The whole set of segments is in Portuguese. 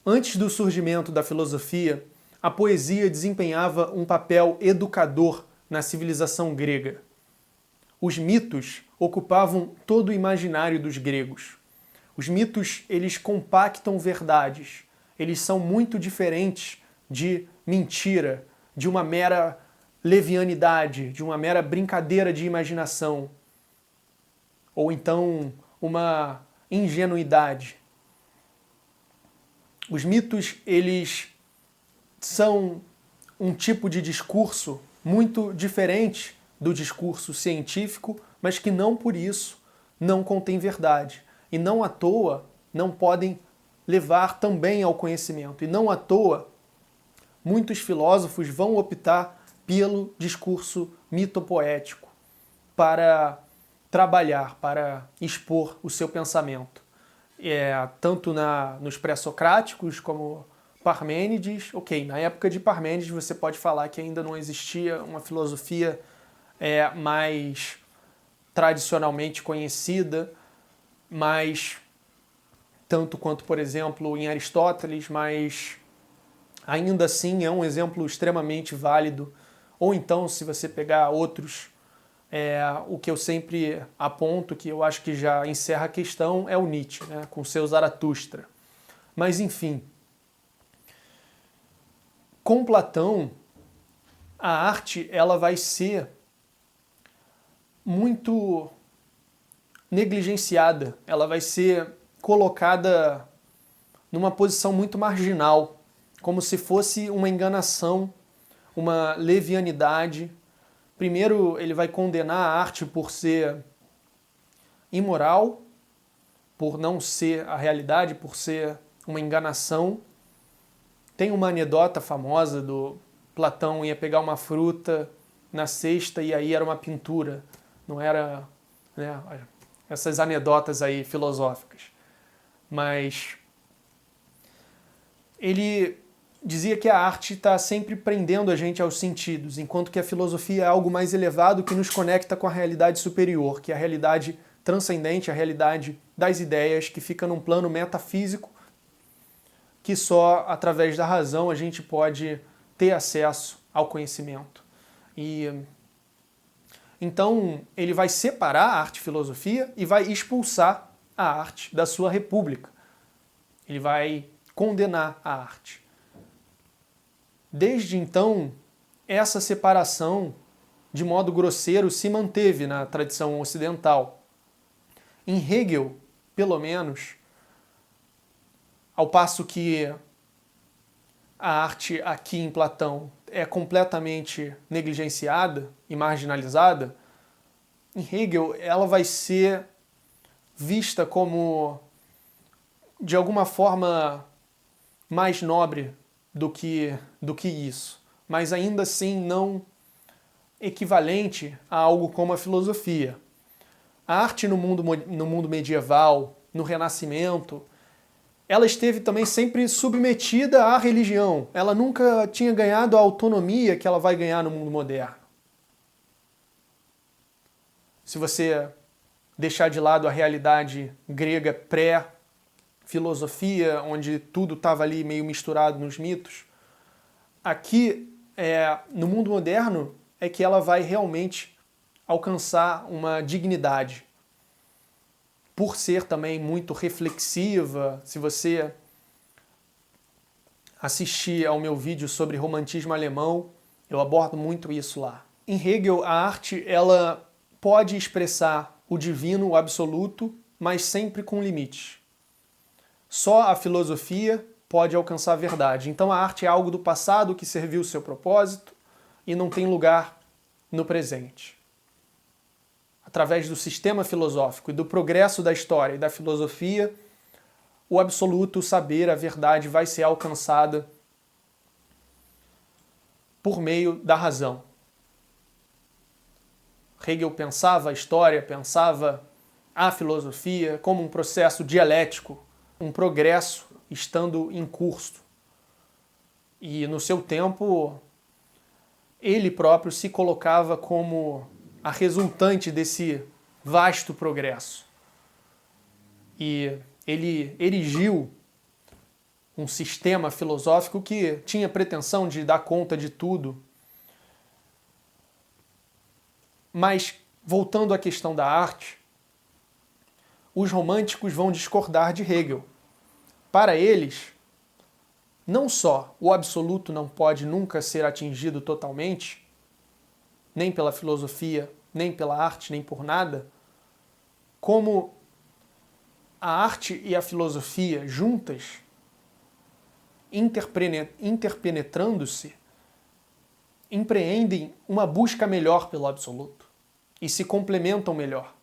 Antes do surgimento da filosofia, a poesia desempenhava um papel educador na civilização grega. Os mitos ocupavam todo o imaginário dos gregos. Os mitos, eles compactam verdades. Eles são muito diferentes de mentira, de uma mera levianidade, de uma mera brincadeira de imaginação, ou então uma ingenuidade. Os mitos, eles são um tipo de discurso muito diferente do discurso científico, mas que não por isso não contém verdade. E não à toa não podem levar também ao conhecimento. E não à toa muitos filósofos vão optar pelo discurso mitopoético para trabalhar, para expor o seu pensamento. Tanto nos pré-socráticos como Parmênides. Na época de Parmênides você pode falar que ainda não existia uma filosofia mais tradicionalmente conhecida, mas tanto quanto, por exemplo, em Aristóteles, mas ainda assim é um exemplo extremamente válido. Ou então, se você pegar outros, o que eu sempre aponto, que eu acho que já encerra a questão, é o Nietzsche, né, com seu Zaratustra. Mas, enfim, com Platão, a arte ela vai ser muito negligenciada, ela vai ser colocada numa posição muito marginal, como se fosse uma enganação, uma levianidade. Primeiro, ele vai condenar a arte por ser imoral, por não ser a realidade, por ser uma enganação. Tem uma anedota famosa do Platão ia pegar uma fruta na cesta e aí era uma pintura. Não era, né, essas anedotas aí filosóficas. Mas ele dizia que a arte está sempre prendendo a gente aos sentidos, enquanto que a filosofia é algo mais elevado que nos conecta com a realidade superior, que é a realidade transcendente, a realidade das ideias, que fica num plano metafísico, que só através da razão a gente pode ter acesso ao conhecimento. E então ele vai separar a arte e filosofia e vai expulsar a arte da sua república. Ele vai condenar a arte. Desde então, essa separação, de modo grosseiro, se manteve na tradição ocidental. Em Hegel, pelo menos, ao passo que a arte aqui em Platão é completamente negligenciada e marginalizada, em Hegel ela vai ser vista como, de alguma forma, mais nobre do que isso, mas ainda assim não equivalente a algo como a filosofia. A arte no mundo medieval, no Renascimento, ela esteve também sempre submetida à religião. Ela nunca tinha ganhado a autonomia que ela vai ganhar no mundo moderno. Se você deixar de lado a realidade grega pré-filosofia, onde tudo estava ali meio misturado nos mitos, aqui, no mundo moderno, é que ela vai realmente alcançar uma dignidade. Por ser também muito reflexiva, se você assistir ao meu vídeo sobre romantismo alemão, eu abordo muito isso lá. Em Hegel, a arte ela pode expressar o divino, o absoluto, mas sempre com limites. Só a filosofia pode alcançar a verdade. Então a arte é algo do passado que serviu o seu propósito e não tem lugar no presente. Através do sistema filosófico e do progresso da história e da filosofia, o absoluto, o saber, a verdade vai ser alcançada por meio da razão. Hegel pensava a história, pensava a filosofia como um processo dialético, um progresso estando em curso. E no seu tempo, ele próprio se colocava como a resultante desse vasto progresso. E ele erigiu um sistema filosófico que tinha pretensão de dar conta de tudo. Mas, voltando à questão da arte, os românticos vão discordar de Hegel. Para eles, não só o absoluto não pode nunca ser atingido totalmente, nem pela filosofia, nem pela arte, nem por nada, como a arte e a filosofia juntas, interpenetrando-se, empreendem uma busca melhor pelo absoluto e se complementam melhor.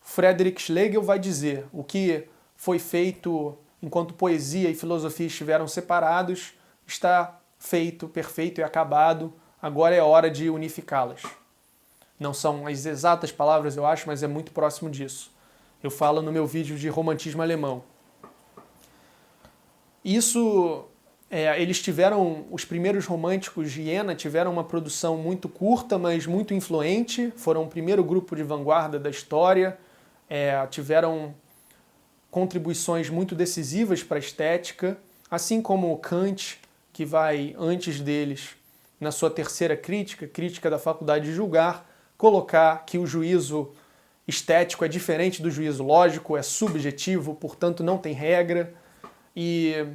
Friedrich Schlegel vai dizer: o que foi feito enquanto poesia e filosofia estiveram separados está feito, perfeito e acabado, agora é hora de unificá-las. Não são as exatas palavras, eu acho, mas é muito próximo disso. Eu falo no meu vídeo de romantismo alemão. Isso, eles tiveram, os primeiros românticos de Iena tiveram uma produção muito curta, mas muito influente, foram o primeiro grupo de vanguarda da história, tiveram contribuições muito decisivas para a estética, assim como Kant, que vai antes deles, na sua terceira crítica, Crítica da Faculdade de Julgar, colocar que o juízo estético é diferente do juízo lógico, é subjetivo, portanto não tem regra. E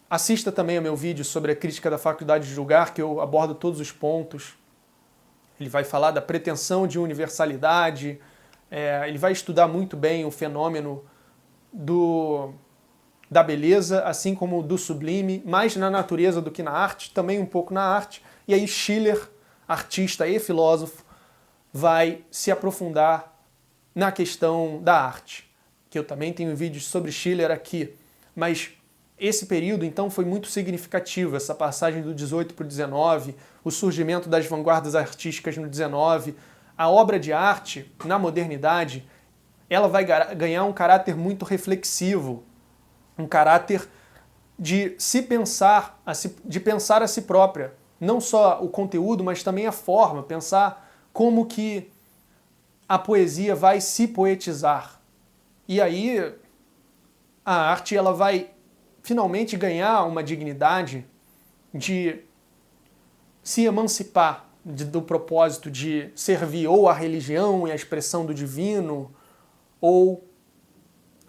assista também ao meu vídeo sobre a Crítica da Faculdade de Julgar, que eu abordo todos os pontos. Ele vai falar da pretensão de universalidade, ele vai estudar muito bem o fenômeno da beleza, assim como do sublime, mais na natureza do que na arte, também um pouco na arte. E aí Schiller, artista e filósofo, vai se aprofundar na questão da arte, que eu também tenho vídeos sobre Schiller aqui. Mas esse período, então, foi muito significativo, essa passagem do 18 para o 19, o surgimento das vanguardas artísticas no 19. A obra de arte, na modernidade, ela vai ganhar um caráter muito reflexivo, um caráter de se pensar, de pensar a si própria. Não só o conteúdo, mas também a forma, pensar como que a poesia vai se poetizar. E aí a arte ela vai finalmente ganhar uma dignidade de se emancipar do propósito de servir ou a religião e a expressão do divino, ou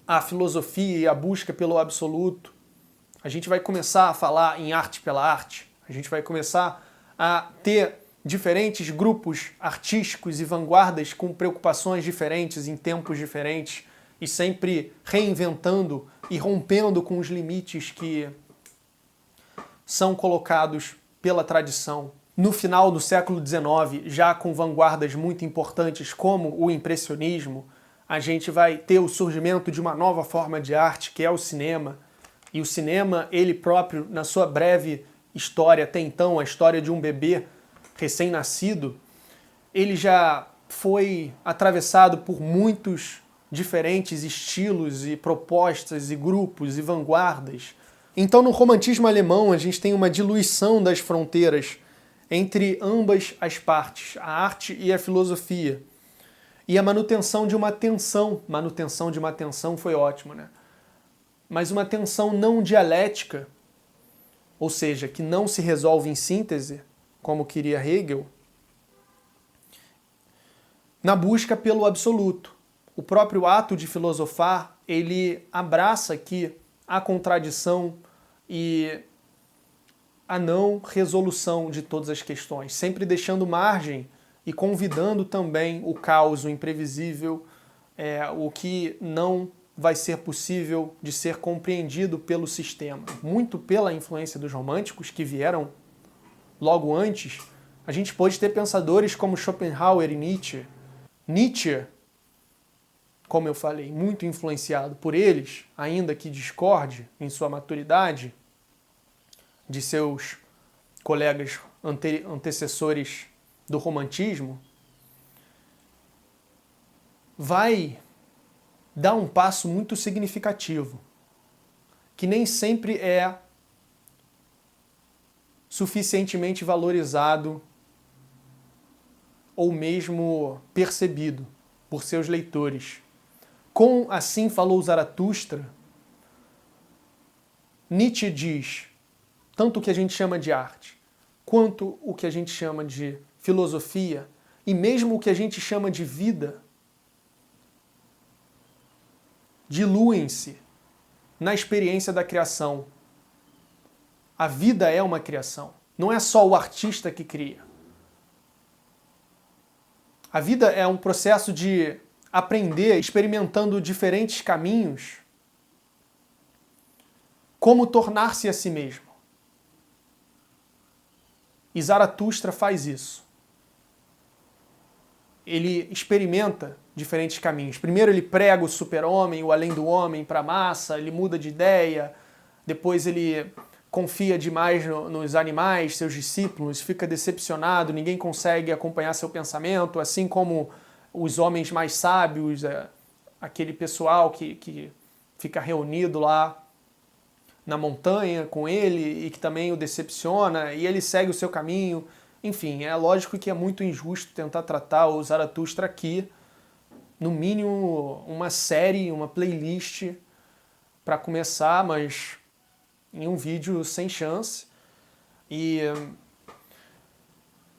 a filosofia e a busca pelo absoluto. A gente vai começar a falar em arte pela arte, a gente vai começar a ter diferentes grupos artísticos e vanguardas com preocupações diferentes em tempos diferentes e sempre reinventando e rompendo com os limites que são colocados pela tradição. No final do século XIX, já com vanguardas muito importantes como o impressionismo, a gente vai ter o surgimento de uma nova forma de arte, que é o cinema. E o cinema, ele próprio, na sua breve história, até então, a história de um bebê recém-nascido, ele já foi atravessado por muitos diferentes estilos e propostas e grupos e vanguardas. Então, no romantismo alemão, a gente tem uma diluição das fronteiras entre ambas as partes, a arte e a filosofia. E a manutenção de uma tensão foi ótimo, né? Mas uma tensão não dialética, ou seja, que não se resolve em síntese, como queria Hegel, na busca pelo absoluto. O próprio ato de filosofar, ele abraça aqui a contradição e a não resolução de todas as questões, sempre deixando margem e convidando também o caos, o imprevisível, o que não vai ser possível de ser compreendido pelo sistema. Muito pela influência dos românticos que vieram logo antes, a gente pode ter pensadores como Schopenhauer e Nietzsche. Nietzsche, como eu falei, muito influenciado por eles, ainda que discorde em sua maturidade de seus colegas antecessores do romantismo, vai dar um passo muito significativo, que nem sempre é suficientemente valorizado ou mesmo percebido por seus leitores. Com Assim Falou Zaratustra, Nietzsche diz, tanto o que a gente chama de arte, quanto o que a gente chama de filosofia, e mesmo o que a gente chama de vida, diluem-se na experiência da criação. A vida é uma criação. Não é só o artista que cria. A vida é um processo de aprender, experimentando diferentes caminhos, como tornar-se a si mesmo. E Zaratustra faz isso. Ele experimenta diferentes caminhos. Primeiro ele prega o super-homem, o além do homem para a massa, ele muda de ideia, depois ele confia demais nos animais, seus discípulos, fica decepcionado, ninguém consegue acompanhar seu pensamento, assim como os homens mais sábios, aquele pessoal que fica reunido lá na montanha com ele e que também o decepciona, e ele segue o seu caminho. Enfim, é lógico que é muito injusto tentar tratar o Zaratustra aqui, no mínimo uma série, uma playlist para começar, mas em um vídeo sem chance. E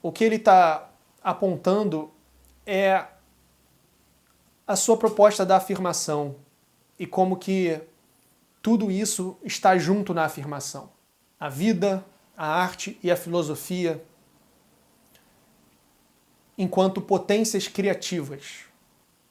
o que ele está apontando é a sua proposta da afirmação e como que tudo isso está junto na afirmação. A vida, a arte e a filosofia enquanto potências criativas.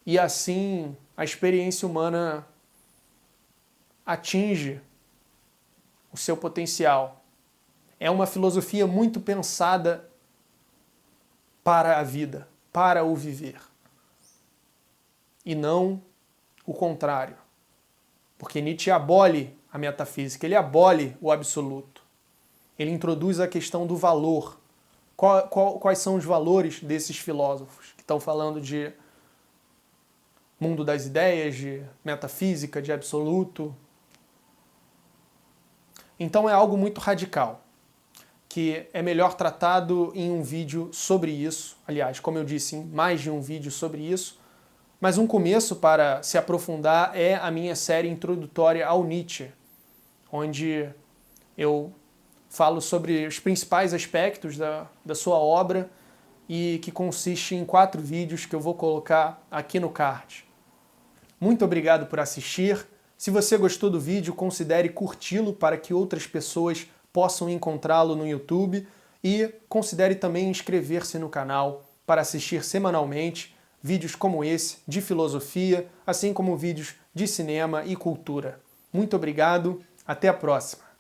E assim a experiência humana atinge o seu potencial. É uma filosofia muito pensada para a vida, para o viver. E não o contrário. Porque Nietzsche abole a metafísica, ele abole o absoluto. Ele introduz a questão do valor. Quais são os valores desses filósofos que estão falando de mundo das ideias, de metafísica, de absoluto? Então é algo muito radical, que é melhor tratado em um vídeo sobre isso. Aliás, como eu disse, em mais de um vídeo sobre isso. Mas um começo para se aprofundar é a minha série introdutória ao Nietzsche, onde eu falo sobre os principais aspectos da sua obra e que consiste em 4 vídeos que eu vou colocar aqui no card. Muito obrigado por assistir. Se você gostou do vídeo, considere curti-lo para que outras pessoas possam encontrá-lo no YouTube e considere também inscrever-se no canal para assistir semanalmente vídeos como esse de filosofia, assim como vídeos de cinema e cultura. Muito obrigado, até a próxima!